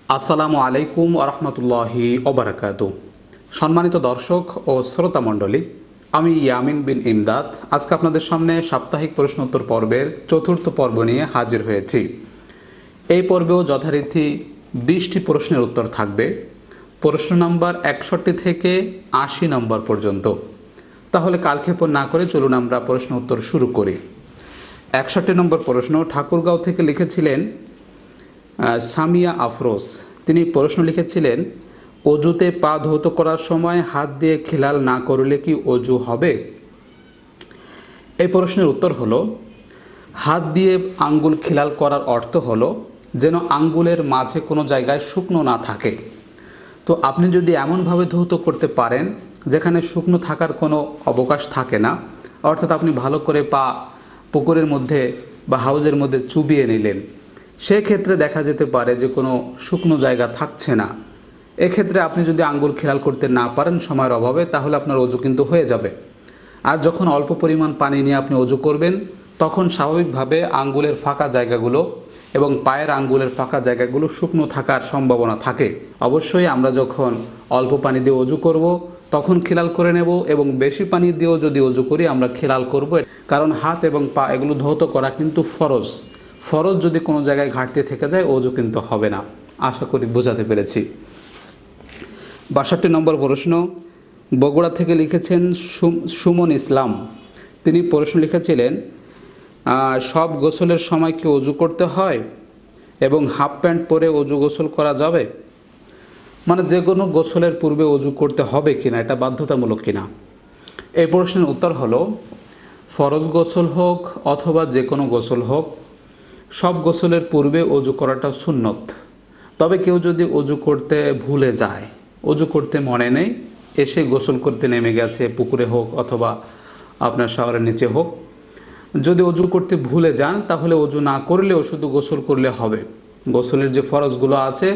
আসসালামু আলাইকুম আরহামতুল্লাহি ওবারাকাতু। সম্মানিত দর্শক ও শ্রোতা মণ্ডলী, আমি ইয়ামিন বিন ইমদাদ আজকে আপনাদের সামনে সাপ্তাহিক প্রশ্নোত্তর পর্বের চতুর্থ পর্ব নিয়ে হাজির হয়েছি। এই পর্বেও যথারীতি 20টি প্রশ্নের উত্তর থাকবে, প্রশ্ন নাম্বার 61 থেকে 80 নম্বর পর্যন্ত। তাহলে কালক্ষেপণ না করে চলুন আমরা প্রশ্ন উত্তর শুরু করি। 61 নম্বর প্রশ্ন ঠাকুরগাঁও থেকে লিখেছিলেন সামিয়া আফরোজ। তিনি প্রশ্ন লিখেছিলেন, অজুতে পা ধৌত করার সময় হাত দিয়ে খিলাল না করলে কি অজু হবে? এই প্রশ্নের উত্তর হলো, হাত দিয়ে আঙ্গুল খিলাল করার অর্থ হলো যেন আঙ্গুলের মাঝে কোনো জায়গায় শুকনো না থাকে। তো আপনি যদি এমনভাবে ধৌত করতে পারেন যেখানে শুকনো থাকার কোনো অবকাশ থাকে না, অর্থাৎ আপনি ভালো করে পা পুকুরের মধ্যে বা হাউজের মধ্যে চুবিয়ে নিলেন, সেক্ষেত্রে দেখা যেতে পারে যে কোনো শুকনো জায়গা থাকছে না। এক্ষেত্রে আপনি যদি আঙ্গুল খেয়াল করতে না পারেন সময়ের অভাবে, তাহলে আপনার অজু কিন্তু হয়ে যাবে। আর যখন অল্প পরিমাণ পানি নিয়ে আপনি অজু করবেন, তখন স্বাভাবিকভাবে আঙ্গুলের ফাঁকা জায়গাগুলো এবং পায়ের আঙ্গুলের ফাঁকা জায়গাগুলো শুকনো থাকার সম্ভাবনা থাকে। অবশ্যই আমরা যখন অল্প পানি দিয়ে অজু করব তখন খিলাল করে নেব, এবং বেশি পানি দিয়েও যদি অজু করি আমরা খিলাল করব, কারণ হাত এবং পা এগুলো ধৌত করা কিন্তু ফরজ। ফরজ যদি কোনো জায়গায় ঘাটতি থেকে যায় অজু কিন্তু হবে না। আশা করি বোঝাতে পেরেছি। 62 নম্বর প্রশ্ন বগুড়া থেকে লিখেছেন সুমন ইসলাম। তিনি প্রশ্ন লিখেছিলেন, সব গোসলের সময় কি অজু করতে হয় এবং হাফ প্যান্ট পরে অজু গোসল করা যাবে? মানে যে কোনো গোসলের পূর্বে অজু করতে হবে কিনা, এটা বাধ্যতামূলক কিনা? এই প্রশ্নের উত্তর হলো, ফরজ গোসল হোক অথবা যে কোনো গোসল হোক, সব গোসলের পূর্বে অজু করাটা সুন্নত। তবে কেউ যদি অজু করতে ভুলে যায়, অজু করতে মনে নেই, এসে গোসল করতে নেমে গেছে, পুকুরে হোক অথবা আপনার শাওয়ারের নিচে হোক, যদি অজু করতে ভুলে যান তাহলে অজু না করলেও শুধু গোসল করলে হবে। গোসলের যে ফরজগুলো আছে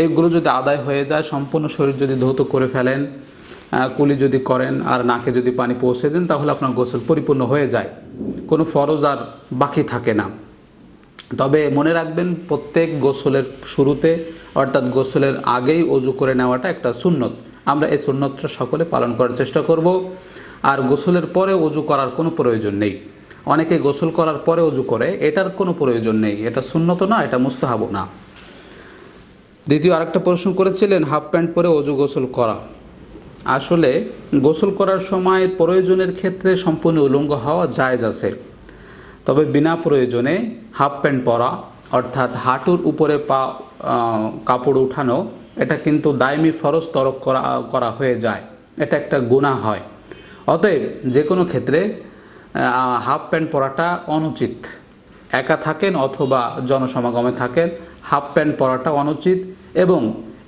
এইগুলো যদি আদায় হয়ে যায়, সম্পূর্ণ শরীর যদি ধৌত করে ফেলেন, কুলি যদি করেন আর নাকে যদি পানি পৌঁছে দেন, তাহলে আপনার গোসল পরিপূর্ণ হয়ে যায়, কোনো ফরজ আর বাকি থাকে না। তবে মনে রাখবেন, প্রত্যেক গোসলের শুরুতে অর্থাৎ গোসলের আগেই অজু করে নেওয়াটা একটা সুন্নত। আমরা এই সুন্নতটা সকলে পালন করার চেষ্টা করব। আর গোসলের পরে অজু করার কোনো প্রয়োজন নেই। অনেকে গোসল করার পরে অজু করে, এটার কোনো প্রয়োজন নেই, এটা সুন্নত না, এটা মুস্তাহাবও না। দ্বিতীয় আরেকটা প্রশ্ন করেছিলেন, হাফ প্যান্ট পরে অজু গোসল করা। আসলে গোসল করার সময় প্রয়োজনের ক্ষেত্রে সম্পূর্ণ উলঙ্গ হওয়া জায়েজ আছে, তবে বিনা প্রয়োজনে হাফ প্যান্ট পরা অর্থাৎ হাঁটুর উপরে কাপড় উঠানো, এটা কিন্তু দায়মি ফরজ তরক করা হয়ে যায়, এটা একটা গুনাহ হয়। অতএব যে কোনো ক্ষেত্রে হাফ প্যান্ট পরাটা অনুচিত। একা থাকেন অথবা জনসমাগমে থাকেন, হাফ প্যান্ট পরাটা অনুচিত এবং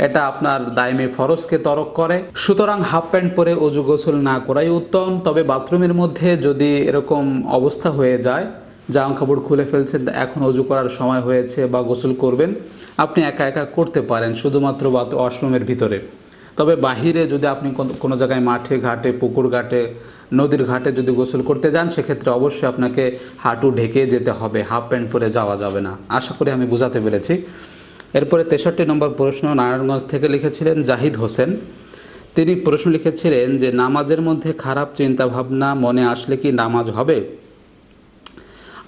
এটা আপনার দায়মি ফরজকে তরক করে। সুতরাং হাফ প্যান্ট পরে অজু গোসল না করাই উত্তম। তবে বাথরুমের মধ্যে যদি এরকম অবস্থা হয়ে যায়, জামা কাপড় খুলে ফেলছেন, এখন অজু করার সময় হয়েছে বা গোসল করবেন, আপনি একা একা করতে পারেন শুধুমাত্র ওয়াশরুমের ভিতরে। তবে বাহিরে যদি আপনি কোনো জায়গায় মাঠে ঘাটে, পুকুর ঘাটে, নদীর ঘাটে যদি গোসল করতে যান, সেক্ষেত্রে অবশ্যই আপনাকে হাঁটু ঢেকে যেতে হবে, হাফ প্যান্ট পরে যাওয়া যাবে না। আশা করি আমি বোঝাতে পেরেছি। এরপরে 63 নম্বর প্রশ্ন নারায়ণগঞ্জ থেকে লিখেছিলেন জাহিদ হোসেন। তিনি প্রশ্ন লিখেছিলেন যে, নামাজের মধ্যে খারাপ চিন্তাভাবনা মনে আসলে কি নামাজ হবে?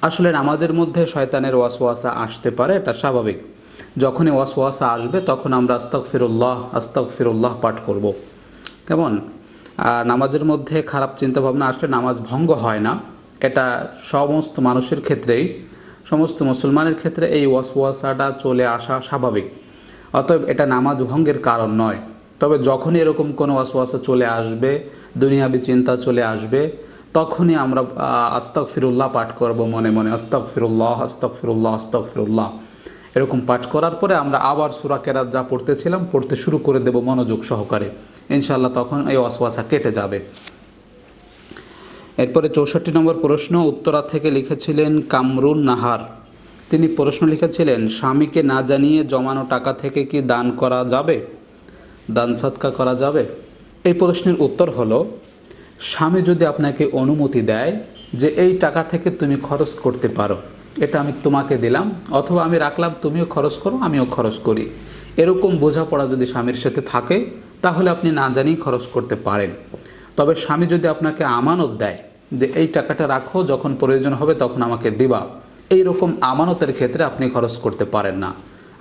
আসলে নামাজের মধ্যে শয়তানের ওয়াসওয়াসা আসতে পারে, এটা স্বাভাবিক। যখনই ওয়াসওয়াসা আসবে তখন আমরা আস্তাগফিরুল্লাহ আস্তাগফিরুল্লাহ পাঠ করব। কেমন? নামাজের মধ্যে খারাপ চিন্তাভাবনা আসলে নামাজ ভঙ্গ হয় না। এটা সমস্ত মানুষের ক্ষেত্রেই, সমস্ত মুসলমানের ক্ষেত্রে এই ওয়াসওয়াসাটা চলে আসা স্বাভাবিক। অতএব এটা নামাজ ভঙ্গের কারণ নয়। তবে যখনই এরকম কোনো ওয়াসওয়াসা চলে আসবে, দুনিয়াবি চিন্তা চলে আসবে, তখনই আমরা আস্তাগফিরুল্লাহ পাঠ করব মনে মনে, আস্তাগফিরুল্লাহ আস্তাগফিরুল্লাহ আস্তাগফিরুল্লাহ। এরকম পাঠ করার পরে আমরা আবার সূরা কেরাত যা পড়তেছিলাম পড়তে শুরু করে দেব মনোযোগ সহকারে, ইনশাআল্লাহ তখন এই ওয়াসওয়াসা কেটে যাবে। এরপরে 64 নম্বর প্রশ্ন উত্তরা থেকে লিখেছিলেন কামরুন নাহার। তিনি প্রশ্ন লিখেছিলেন, স্বামীকে না জানিয়ে জমানো টাকা থেকে কি দান করা যাবে, দান সদকা করা যাবে? এই প্রশ্নের উত্তর হলো, স্বামী যদি আপনাকে অনুমতি দেয় যে এই টাকা থেকে তুমি খরচ করতে পারো, এটা আমি তোমাকে দিলাম, অথবা আমি রাখলাম, তুমিও খরচ করো আমিও খরচ করি, এরকম বোঝাপড়া যদি স্বামীর সাথে থাকে তাহলে আপনি না জানিয়ে খরচ করতে পারেন। তবে স্বামী যদি আপনাকে আমানত দেয় যে এই টাকাটা রাখো, যখন প্রয়োজন হবে তখন আমাকে দিবা, এই রকম আমানতের ক্ষেত্রে আপনি খরচ করতে পারেন না।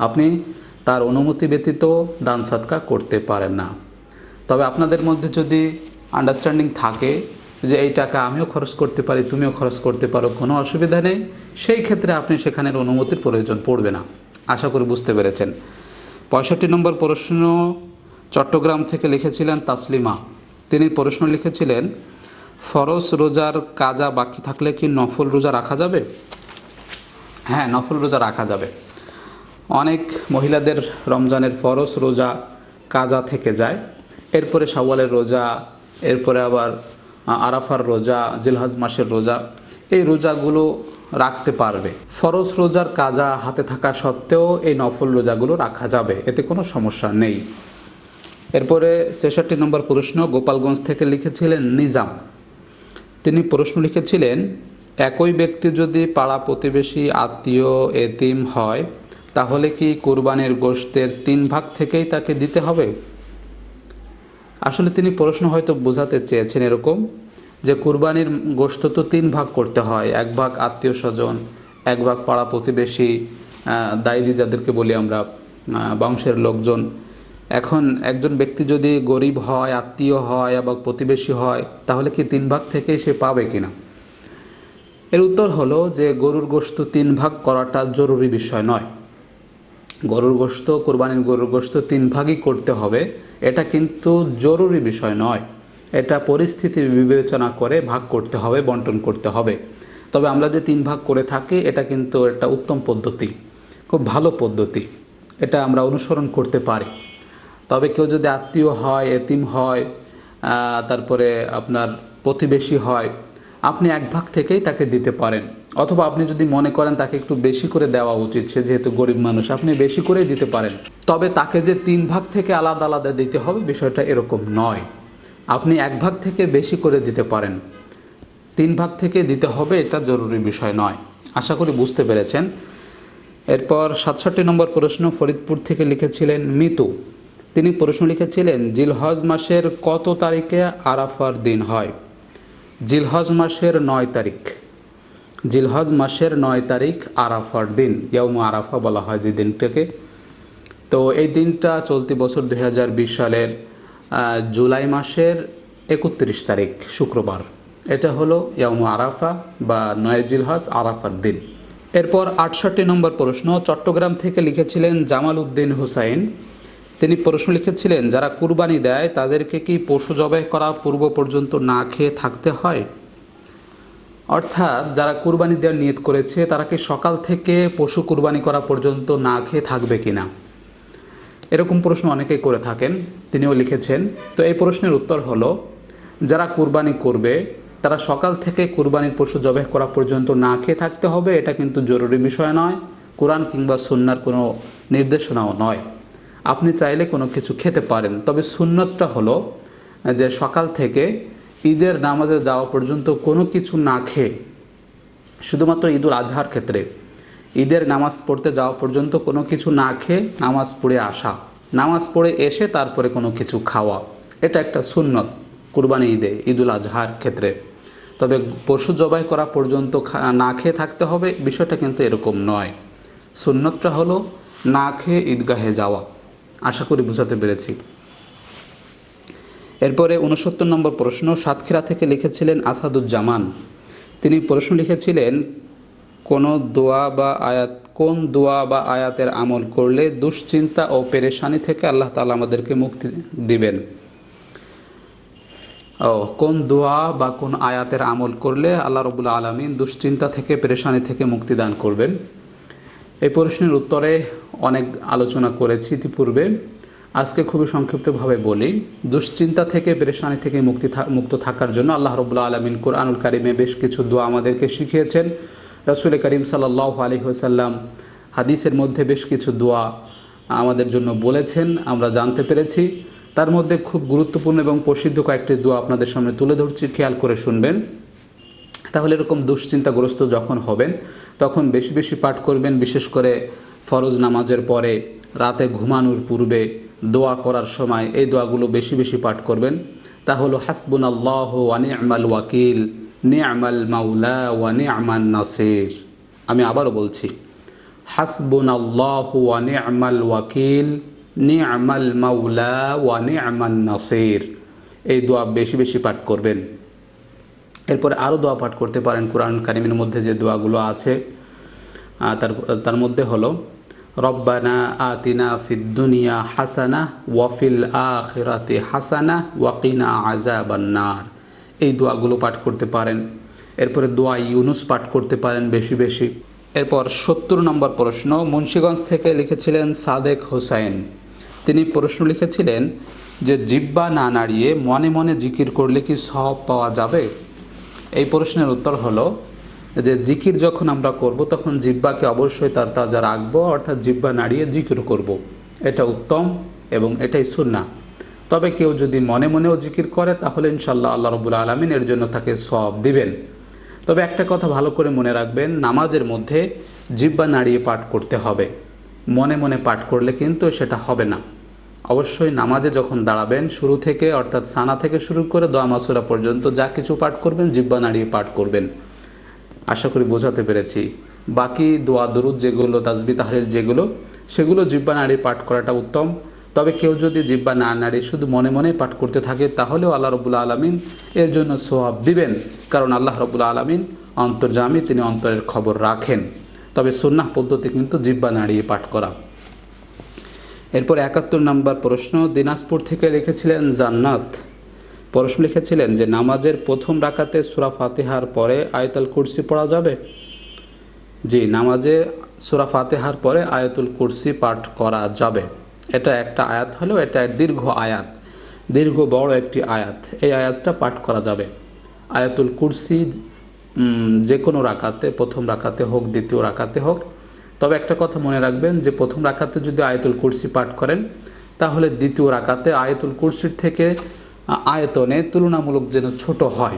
আপনি তার অনুমতি ব্যতীত দান সদকা করতে পারেন না। তবে আপনাদের মধ্যে যদি আন্ডারস্ট্যান্ডিং থাকে যে এই টাকা আমিও খরচ করতে পারি, তুমিও খরচ করতে পারো, কোনো অসুবিধা নেই, সেই ক্ষেত্রে আপনি সেখানের অনুমতির প্রয়োজন পড়বে না। আশা করি বুঝতে পেরেছেন। 65 নম্বর প্রশ্ন চট্টগ্রাম থেকে লিখেছিলেন তাসলিমা। তিনি প্রশ্ন লিখেছিলেন, ফরজ রোজার কাজা বাকি থাকলে কি নফল রোজা রাখা যাবে? হ্যাঁ, নফল রোজা রাখা যাবে। অনেক মহিলাদের রমজানের ফরজ রোজা কাজা থেকে যায়, এরপরে শাওয়ালের রোজা, এরপরে আবার আরাফার রোজা, জিলহজ মাসের রোজা, এই রোজাগুলো রাখতে পারবে। ফরজ রোজার কাজা হাতে থাকা সত্ত্বেও এই নফল রোজাগুলো রাখা যাবে, এতে কোনো সমস্যা নেই। এরপরে 66 নম্বর প্রশ্ন গোপালগঞ্জ থেকে লিখেছিলেন নিজাম। তিনি প্রশ্ন লিখেছিলেন, একই ব্যক্তি যদি পাড়া প্রতিবেশী, আত্মীয়, এতিম হয় তাহলে কি কুরবানির গোশতের 3 ভাগ থেকেই তাকে দিতে হবে? আসলে তিনি প্রশ্ন হয়তো বোঝাতে চেয়েছেন এরকম যে কুরবানির গোশত তো 3 ভাগ করতে হয়, 1 ভাগ আত্মীয় স্বজন, 1 ভাগ পাড়া প্রতিবেশী, দায়ী যাদেরকে বলি আমরা, বংশের লোকজন। এখন একজন ব্যক্তি যদি গরিব হয়, আত্মীয় হয়, আবার প্রতিবেশী হয়, তাহলে কি 3 ভাগ থেকেই সে পাবে কিনা? এর উত্তর হলো যে গরুর গোশত 3 ভাগ করাটা জরুরি বিষয় নয়। গরুর গোশত, কুরবানির গরুর গোশত 3 ভাগই করতে হবে, এটা কিন্তু জরুরি বিষয় নয়। এটা পরিস্থিতি বিবেচনা করে ভাগ করতে হবে, বন্টন করতে হবে। তবে আমরা যে 3 ভাগ করে থাকি এটা কিন্তু একটা উত্তম পদ্ধতি, খুব ভালো পদ্ধতি, এটা আমরা অনুসরণ করতে পারি। তবে কেউ যদি আত্মীয় হয়, এতিম হয়, তারপরে আপনার প্রতিবেশী হয়, আপনি 1 ভাগ থেকেই তাকে দিতে পারেন। অথবা আপনি যদি মনে করেন তাকে একটু বেশি করে দেওয়া উচিত, সে যেহেতু গরিব মানুষ, আপনি বেশি করেই দিতে পারেন। তবে তাকে যে 3 ভাগ থেকে আলাদা আলাদা দিতে হবে বিষয়টা এরকম নয়। আপনি 1 ভাগ থেকে বেশি করে দিতে পারেন, 3 ভাগ থেকে দিতে হবে এটা জরুরি বিষয় নয়। আশা করি বুঝতে পেরেছেন। এরপর 67 নম্বর প্রশ্ন ফরিদপুর থেকে লিখেছিলেন মিতু। তিনি প্রশ্ন লিখেছিলেন, জিলহজ মাসের কত তারিখে আরাফার দিন হয়? জিলহজ মাসের 9 তারিখ। জিলহজ মাসের 9 তারিখ আরাফার দিন, ইয়াউম আরাফা বলা হয় যে দিনটাকে। তো এই দিনটা চলতি বছর 2020 সালের জুলাই মাসের 31 তারিখ শুক্রবার। এটা হলো ইয়াউম আরাফা বা 9 জিলহজ, আরাফার দিন। এরপর 68 নম্বর প্রশ্ন চট্টগ্রাম থেকে লিখেছিলেন জামাল উদ্দিন হুসাইন। তিনি প্রশ্ন লিখেছিলেন, যারা কুরবানি দেয় তাদেরকে কি পশু জবাই করা পূর্ব পর্যন্ত না খেয়ে থাকতে হয়? অর্থাৎ যারা কুরবানি দেওয়ার নিয়ত করেছে তারা কি সকাল থেকে পশু কুরবানি করা পর্যন্ত না খেয়ে থাকবে কিনা, এরকম প্রশ্ন অনেকেই করে থাকেন, তিনিও লিখেছেন। তো এই প্রশ্নের উত্তর হলো, যারা কুরবানি করবে তারা সকাল থেকে কুরবানির পশু জবাই করা পর্যন্ত না খেয়ে থাকতে হবে, এটা কিন্তু জরুরি বিষয় নয়, কোরআন কিংবা সুন্নাহর কোনো নির্দেশনাও নয়। আপনি চাইলে কোনো কিছু খেতে পারেন, তবে সুন্নতটা হলো যে সকাল থেকে ঈদের নামাজে যাওয়া পর্যন্ত কোনো কিছু না খেয়ে, শুধুমাত্র ঈদুল আজহার ক্ষেত্রে ঈদের নামাজ পড়তে যাওয়া পর্যন্ত কোনো কিছু না খেয়ে নামাজ পড়ে আসা, নামাজ পড়ে এসে তারপরে কোনো কিছু খাওয়া, এটা একটা সুন্নত কুরবানি ঈদে, ঈদুল আজহার ক্ষেত্রে। তবে পশু জবাই করা পর্যন্ত না খেয়ে থাকতে হবে বিষয়টা কিন্তু এরকম নয়। সুন্নতটা হলো না খেয়ে ঈদগাহে যাওয়া। আশা করি বুঝাতে পেরেছি। এরপরে 69 নম্বর প্রশ্ন সাতক্ষীরা থেকে লিখেছিলেন আসাদুজ্জামান। তিনি প্রশ্ন লিখেছিলেন, কোন দোয়া বা আয়াতের আমল করলে দুশ্চিন্তা ও পেরেশানি থেকে আল্লাহ তাআলা আমাদেরকে মুক্তি দিবেন? কোন দোয়া বা কোন আয়াতের আমল করলে আল্লাহ রাব্বুল আলামিন দুশ্চিন্তা থেকে, পেরেশানি থেকে মুক্তি দান করবেন? এই প্রশ্নের উত্তরে অনেক আলোচনা করেছি ইতিপূর্বে, আজকে খুবই সংক্ষিপ্তভাবে বলি। দুশ্চিন্তা থেকে, পেরেশানি থেকে মুক্ত থাকার জন্য আল্লাহ রাব্বুল আলামিন কোরআনুল কারিমে বেশ কিছু দোয়া আমাদেরকে শিখিয়েছেন। রাসূল করিম সাল্লাল্লাহু আলাইহি ওয়াসাল্লাম হাদিসের মধ্যে বেশ কিছু দোয়া আমাদের জন্য বলেছেন, আমরা জানতে পেরেছি। তার মধ্যে খুব গুরুত্বপূর্ণ এবং প্রসিদ্ধ কয়েকটি দোয়া আপনাদের সামনে তুলে ধরছি, খেয়াল করে শুনবেন। তাহলে এরকম দুশ্চিন্তাগ্রস্ত যখন হবেন তখন বেশি বেশি পাঠ করবেন, বিশেষ করে ফরজ নামাজের পরে রাতে ঘুমানোর পূর্বে দোয়া করার সময় এই দোয়াগুলো বেশি বেশি পাঠ করবেন। তা হলো হাসবুনাল্লাহু ওয়া নি'মাল ওয়াকিল, নি'মাল মাওলা ওয়া নি'মান নাসির। আমি আবারও বলছি, হাসবুনাল্লাহু ওয়া নি'মাল ওয়াকিল, নি'মাল মাওলা ওয়া নি'মান নাসির। এই দোয়া বেশি বেশি পাঠ করবেন। এরপরে আরও দোয়া পাঠ করতে পারেন। কুরআন কারীমের মধ্যে যে দোয়াগুলো আছে তার মধ্যে হলো রব্বানা আতিনা ফিদ দুনিয়া হাসানা ওয়া ফিল আখিরাতি হাসানা ওয়া কিনা আযাবান নার। এই দোয়াগুলো পাঠ করতে পারেন। এরপরে দোয়া ইউনুস পাঠ করতে পারেন বেশি বেশি। এরপর ৭০ নম্বর প্রশ্ন মুন্সিগঞ্জ থেকে লিখেছিলেন সাদেক হোসাইন। তিনি প্রশ্ন লিখেছিলেন যে জিহ্বা না নাড়িয়ে মনে মনে জিকির করলে কি সওয়াব পাওয়া যাবে? এই প্রশ্নের উত্তর হলো যে জিকির যখন আমরা করব তখন জিহ্বাকে অবশ্যই তার তাজা রাখবো, অর্থাৎ জিহ্বা নাড়িয়ে জিকির করব। এটা উত্তম এবং এটাই সুন্নাহ। তবে কেউ যদি মনে মনেও জিকির করে তাহলে ইনশাআল্লাহ আল্লাহ রাব্বুল আলামিন এর জন্য তাকে সওয়াব দিবেন। তবে একটা কথা ভালো করে মনে রাখবেন, নামাজের মধ্যে জিহ্বা নাড়িয়ে পাঠ করতে হবে। মনে মনে পাঠ করলে কিন্তু সেটা হবে না। অবশ্যই নামাজে যখন দাঁড়াবেন শুরু থেকে, অর্থাৎ সানা থেকে শুরু করে দোয়া মাসুরা পর্যন্ত যা কিছু পাঠ করবেন জিহ্বা নাড়িয়ে পাঠ করবেন। আশা করি বোঝাতে পেরেছি। বাকি দোয়া দরুদ যেগুলো, তাসবিহ তাহলিল যেগুলো, সেগুলো জিহ্বা নাড়িয়ে পাঠ করাটা উত্তম। তবে কেউ যদি জিহ্বা না নাড়িয়ে শুধু মনে মনে পাঠ করতে থাকে তাহলেও আল্লাহ রাব্বুল আলামিন এর জন্য সওয়াব দিবেন, কারণ আল্লাহ রাব্বুল আলামিন অন্তর্যামী, তিনি অন্তরের খবর রাখেন। তবে সুন্নাহ পদ্ধতি কিন্তু জিহ্বা নাড়িয়ে পাঠ করা। এরপর ৭১ নম্বর প্রশ্ন দিনাজপুর থেকে লিখেছিলেন জান্নাত। প্রশ্ন লিখেছিলেন যে নামাজের প্রথম রাকাতে সূরা ফাতিহার পরে আয়াতুল কুরসি পড়া যাবে? জি, নামাজে সূরা ফাতিহার পরে আয়াতুল কুরসি পাঠ করা যাবে। এটা একটা আয়াত হলো, এটা দীর্ঘ আয়াত, দীর্ঘ বড় একটি আয়াত। এই আয়াতটা পাঠ করা যাবে। আয়াতুল কুরসি যে কোনো রাকাতে, প্রথম রাকাতে হোক দ্বিতীয় রাকাতে হোক। তবে একটা কথা মনে রাখবেন যে প্রথম রাকাতে যদি আয়াতুল কুরসি পাঠ করেন তাহলে দ্বিতীয় রাকাতে আয়াতুল কুরসির থেকে আয়তনে তুলনামূলক যেন ছোট হয়।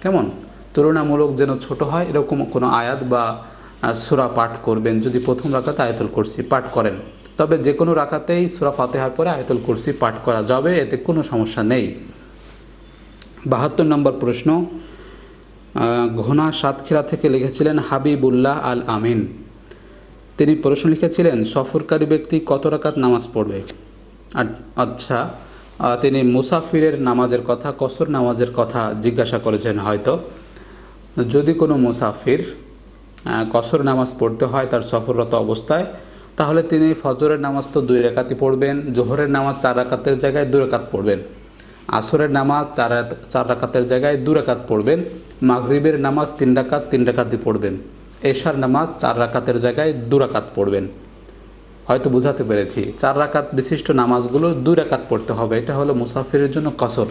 কেমন? তুলনামূলক যেন ছোট হয় এরকম কোনো আয়াত বা সূরা পাঠ করবেন যদি প্রথম রাকাতে আয়াতুল কুরসি পাঠ করেন। তবে যে কোনো রাকাতেই সূরা ফাতিহার পরে আয়াতুল কুরসি পাঠ করা যাবে, এতে কোনো সমস্যা নেই। ৭২ নম্বর প্রশ্ন ঘোনা সাতক্ষীরা থেকে লিখেছিলেন হাবিবুল্লাহ আল আমিন। তিনি প্রশ্ন লিখেছিলেন সফরকারী ব্যক্তি কত রাকাত নামাজ পড়বে? আচ্ছা, তিনি মুসাফিরের নামাজের কথা, কসর নামাজের কথা জিজ্ঞাসা করেছেন হয়তো। যদি কোনো মুসাফির কসর নামাজ পড়তে হয় তার সফররত অবস্থায়, তাহলে তিনি ফজরের নামাজ তো 2 রাকাতই পড়বেন, জোহরের নামাজ 4 রাকাতের জায়গায় 2 রাকাত পড়বেন, আসরের নামাজ 4 রাকাতের জায়গায় 2 রাকাত পড়বেন, মাগরিবের নামাজ 3 রাকাত 3 রাকাতই পড়বেন, এশার নামাজ 4 রাকাতের জায়গায় 2 রাকাত পড়বেন। হয়তো বোঝাতে পেরেছি। 4 রাকাত বিশিষ্ট নামাজগুলো 2 রাকাত পড়তে হবে। এটা হলো মুসাফিরের জন্য কসর।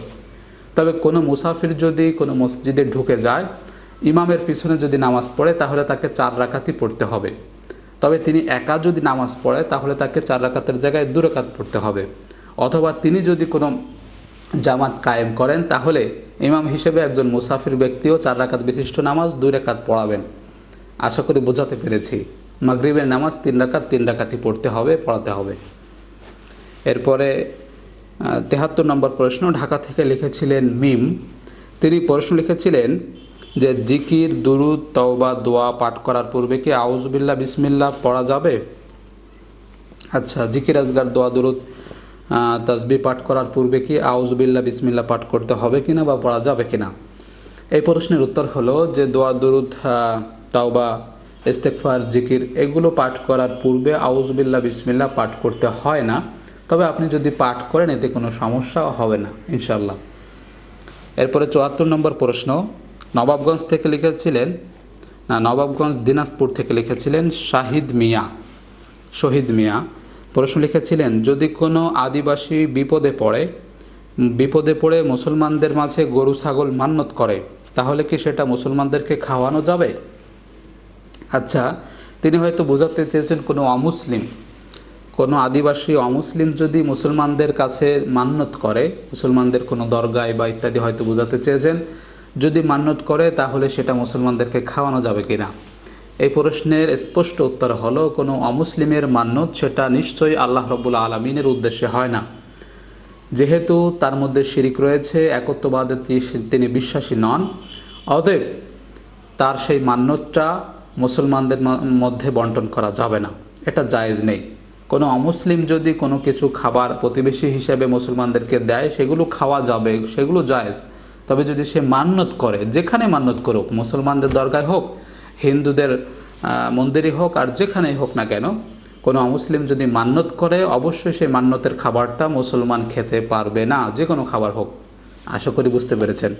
তবে কোনো মুসাফির যদি কোনো মসজিদে ঢুকে যায়, ইমামের পিছনে যদি নামাজ পড়ে তাহলে তাকে 4 রাকাতই পড়তে হবে। তবে তিনি একা যদি নামাজ পড়ে তাহলে তাকে 4 রাকাতের জায়গায় 2 রাকাত পড়তে হবে। অথবা তিনি যদি কোনো জামাত কায়েম করেন তাহলে ইমাম হিসেবে একজন মুসাফির ব্যক্তিও 4 রাকাত বিশিষ্ট নামাজ 2 রাকাত পড়াবেন। আশা করি বোঝাতে পেরেছি। মাগরিবের নামাজ 3 রাকাত 3 রাকাতই পড়তে হবে, পড়াতে হবে। এরপরে ৭৩ নম্বর প্রশ্ন ঢাকা থেকে লিখেছিলেন মিম। তিনি প্রশ্ন লিখেছিলেন যে জিকির, দুরুদ, তওবা, দোয়া পাঠ করার পূর্বে কি আউযুবিল্লাহ বিসমিল্লাহ পড়া যাবে? আচ্ছা, জিকির, আজগার, দোয়া, দুরুদ, তাসবিহ পাঠ করার পূর্বে কি আউযুবিল্লাহ বিসমিল্লাহ পাঠ করতে হবে কিনা বা পড়া যাবে কিনা? এই প্রশ্নের উত্তর হলো যে দোয়া, দুরুদ, তাওবা, ইস্তেগফার, জিকির এগুলো পাঠ করার পূর্বে আউযুবিল্লাহ বিসমিল্লাহ পাঠ করতে হয় না। তবে আপনি যদি পাঠ করেন এতে কোনো সমস্যা হবে না ইনশাআল্লাহ। এরপরে ৭৪ নম্বর প্রশ্ন নবাবগঞ্জ থেকে লিখেছিলেন, নবাবগঞ্জ দিনাজপুর থেকে লিখেছিলেন শহীদ মিয়া। প্রশ্ন লিখেছিলেন যদি কোনো আদিবাসী বিপদে পড়ে মুসলমানদের মাঝে গরু ছাগল মান্নত করে তাহলে কি সেটা মুসলমানদেরকে খাওয়ানো যাবে? আচ্ছা, তিনি হয়তো বোঝাতে চেয়েছেন কোনো আদিবাসী অমুসলিম যদি মুসলমানদের কাছে মান্নত করে, মুসলমানদের কোনো দরগায় বা ইত্যাদি হয়তো বোঝাতে চেয়েছেন, যদি মান্নত করে তাহলে সেটা মুসলমানদেরকে খাওয়ানো যাবে কিনা। এই প্রশ্নের স্পষ্ট উত্তর হলো কোনো অমুসলিমের মান্যত সেটা নিশ্চয়ই আল্লাহ রাব্বুল আলামিনের উদ্দেশ্যে হয় না, যেহেতু তার মধ্যে শিরিক রয়েছে, একত্ববাদে তিনি বিশ্বাসী নন। অতএব তার সেই মান্যতটা মুসলমানদের মধ্যে বন্টন করা যাবে না, এটা জায়েজ নেই। কোনো অমুসলিম যদি কোনো কিছু খাবার প্রতিবেশী হিসেবে মুসলমানদেরকে দেয়, সেগুলো খাওয়া যাবে, সেগুলো জায়েজ। তবে যদি সে মান্যত করে, যেখানে মান্যত করুক, মুসলমানদের দরগায় হোক, হিন্দুদের মন্দিরে হোক, আর যেখানেই হোক না কেন, কোনো অমুসলিম যদি মান্যত করে, অবশ্যই সেই মান্যতের খাবারটা মুসলমান খেতে পারবে না, যে কোনো খাবার হোক। আশা করি বুঝতে পেরেছেন।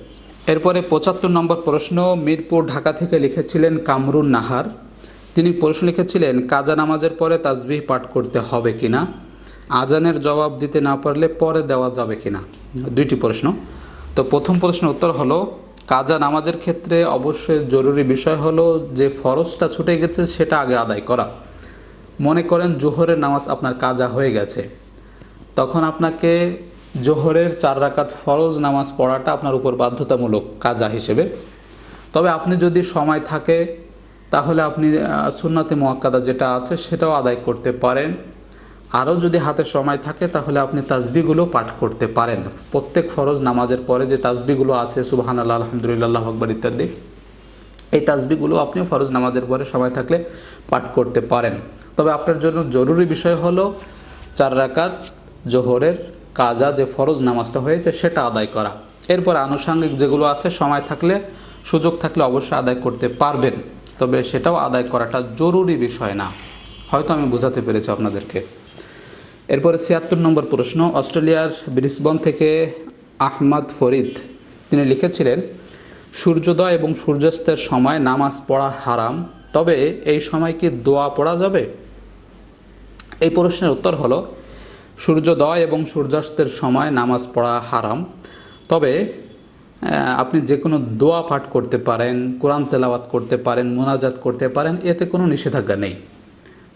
এরপরে 75 নম্বর প্রশ্ন, মিরপুর ঢাকা থেকে লিখেছিলেন কামরুন নাহার। তিনি প্রশ্ন লিখেছিলেন কাজা নামাজের পরে তাসবিহ পাঠ করতে হবে কিনা, আজানের জবাব দিতে না পারলে পরে দেওয়া যাবে কিনা। দুইটি প্রশ্ন। তো প্রথম প্রশ্নের উত্তর হলো, কাজা নামাজের ক্ষেত্রে অবশ্যই জরুরি বিষয় হলো যে ফরজটা ছুটে গেছে সেটা আগে আদায় করা। মনে করেন জোহরের নামাজ আপনার কাজা হয়ে গেছে, তখন আপনাকে জোহরের 4 রাকাত ফরজ নামাজ পড়াটা আপনার উপর বাধ্যতামূলক কাজা হিসেবে। তবে আপনি যদি সময় থাকে তাহলে আপনি সুন্নাতে মুআক্কাদা যেটা আছে সেটাও আদায় করতে পারেন। আরও যদি হাতে সময় থাকে তাহলে আপনি তাসবিহগুলো পাঠ করতে পারেন। প্রত্যেক ফরজ নামাজের পরে যে তাসবিহগুলো আছে, সুবহানাল্লাহ, আলহামদুলিল্লাহ, আল্লাহু আকবার ইত্যাদি, এই তাসবিহগুলো আপনি ফরজ নামাজের পরে সময় থাকলে পাঠ করতে পারেন। তবে আপনার জন্য জরুরি বিষয় হলো 4 রাকাত জোহরের কাজা যে ফরজ নামাজটা হয়েছে সেটা আদায় করা। এরপর আনুষঙ্গিক যেগুলো আছে সময় থাকলে, সুযোগ থাকলে অবশ্যই আদায় করতে পারবেন, তবে সেটাও আদায় করাটা জরুরি বিষয় না। হয়তো আমি বোঝাতে পেরেছি আপনাদেরকে। এরপরে 76 নম্বর প্রশ্ন, অস্ট্রেলিয়ার ব্রিসবেন থেকে আহমদ ফরিদ। তিনি লিখেছিলেন সূর্যোদয় এবং সূর্যাস্তের সময় নামাজ পড়া হারাম, তবে এই সময় কি দোয়া পড়া যাবে? এই প্রশ্নের উত্তর হলো, সূর্যোদয় এবং সূর্যাস্তের সময় নামাজ পড়া হারাম, তবে আপনি যে কোনো দোয়া পাঠ করতে পারেন, কোরআন তেলাওয়াত করতে পারেন, মুনাজাত করতে পারেন, এতে কোনো নিষেধাজ্ঞা নেই।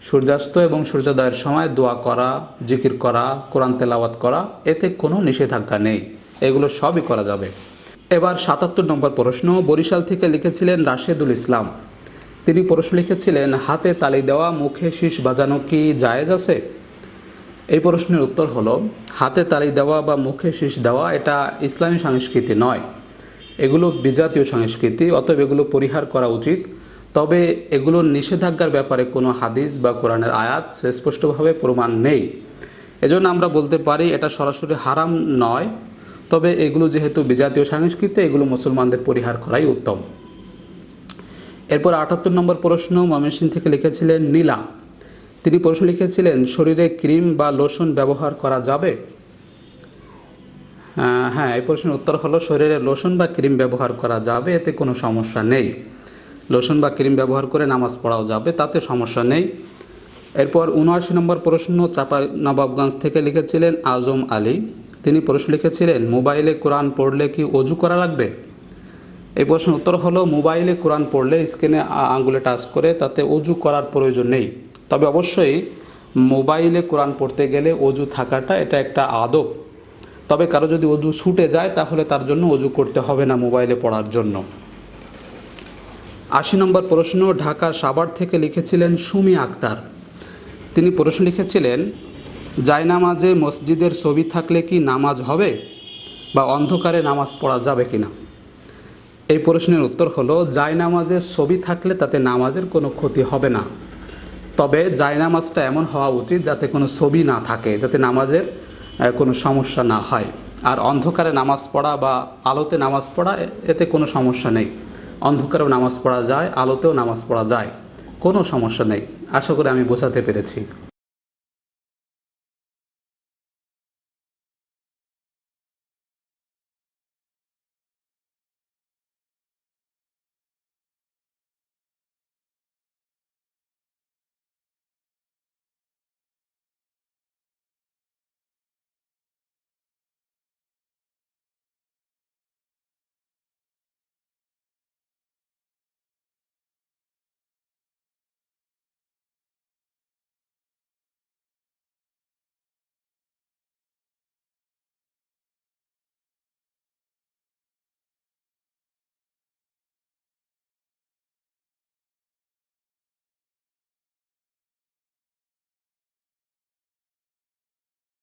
সূর্যাস্ত এবং সূর্যোদয়ের সময় দোয়া করা, জিকির করা, কোরআন তেলাওয়াত করা, এতে কোনো নিষেধাজ্ঞা নেই, এগুলো সবই করা যাবে। এবার 77 নম্বর প্রশ্ন, বরিশাল থেকে লিখেছিলেন রাশেদুল ইসলাম। তিনি প্রশ্ন লিখেছিলেন হাতে তালি দেওয়া, মুখে শীষ বাজানো কি জায়েজ আছে? এই প্রশ্নের উত্তর হলো, হাতে তালি দেওয়া বা মুখে শীষ দেওয়া এটা ইসলামী সংস্কৃতি নয়, এগুলো বিজাতীয় সংস্কৃতি, অতএব এগুলো পরিহার করা উচিত। তবে এগুলোর নিষেধাজ্ঞার ব্যাপারে কোনো হাদিস বা কোরআনের আয়াত স্পষ্টভাবে প্রমাণ নেই, এজন্য আমরা বলতে পারি এটা সরাসরি হারাম নয়, তবে এগুলো যেহেতু বিজাতীয় সংস্কৃতি, এগুলো মুসলমানদের পরিহার করাই উত্তম। এরপর 78 নম্বর প্রশ্ন, ময়মনসিংহ থেকে লিখেছিলেন নীলা। তিনি প্রশ্ন লিখেছিলেন শরীরে ক্রিম বা লোশন ব্যবহার করা যাবে? হ্যাঁ, এই প্রশ্নের উত্তর হলো শরীরে লোশন বা ক্রিম ব্যবহার করা যাবে, এতে কোনো সমস্যা নেই। লোশন বা ক্রিম ব্যবহার করে নামাজ পড়াও যাবে, তাতে সমস্যা নেই। এরপর 79 নম্বর প্রশ্ন, চাঁপানবাবগঞ্জ থেকে লিখেছিলেন আজম আলী। তিনি প্রশ্ন লিখেছিলেন মোবাইলে কোরআন পড়লে কি অজু করা লাগবে? এই প্রশ্নের উত্তর হলো, মোবাইলে কোরআন পড়লে স্ক্রিনে আঙ্গুলে টাচ করে তাতে অজু করার প্রয়োজন নেই। তবে অবশ্যই মোবাইলে কোরআন পড়তে গেলে অজু থাকাটা এটা একটা আদব। তবে কারো যদি অজু ছুটে যায় তাহলে তার জন্য অজু করতে হবে না মোবাইলে পড়ার জন্য। 80 নম্বর প্রশ্ন, ঢাকার সাভার থেকে লিখেছিলেন সুমি আক্তার। তিনি প্রশ্ন লিখেছিলেন জায়নামাজে মসজিদের ছবি থাকলে কি নামাজ হবে বা অন্ধকারে নামাজ পড়া যাবে কিনা? এই প্রশ্নের উত্তর হলো, জায়নামাজে ছবি থাকলে তাতে নামাজের কোনো ক্ষতি হবে না, তবে জায়নামাজটা এমন হওয়া উচিত যাতে কোনো ছবি না থাকে, যাতে নামাজের কোনো সমস্যা না হয়। আর অন্ধকারে নামাজ পড়া বা আলোতে নামাজ পড়া, এতে কোনো সমস্যা নেই। অন্ধকারেও নামাজ পড়া যায়, আলোতেও নামাজ পড়া যায়, কোনো সমস্যা নেই। আশা করি আমি বোঝাতে পেরেছি।